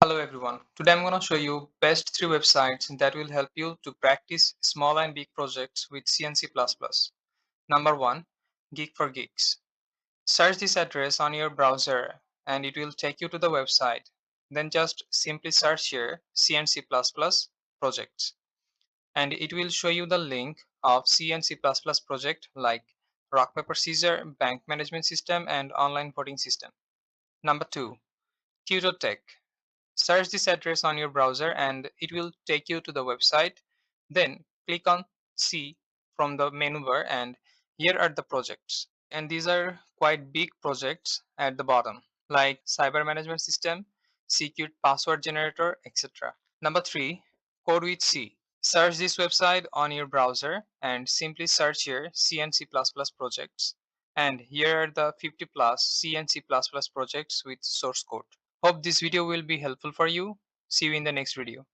Hello everyone. Today I'm going to show you best 3 websites that will help you to practice small and big projects with C and C++. Number 1, Geek for Geeks. Search this address on your browser and it will take you to the website. Then just simply search here C and C++ projects and it will show you the link of C and C++ project like Rock Paper Scissor, Bank Management System and Online Voting System. Number 2, Tutotech. Search this address on your browser and it will take you to the website. Then click on C from the menu bar and here are the projects. And these are quite big projects at the bottom like Cyber Management System, Secure Password Generator, etc. Number 3, Code with C. Search this website on your browser and simply search here C and C++ projects. And here are the 50 plus C and C++ projects with source code. Hope this video will be helpful for you. See you in the next video.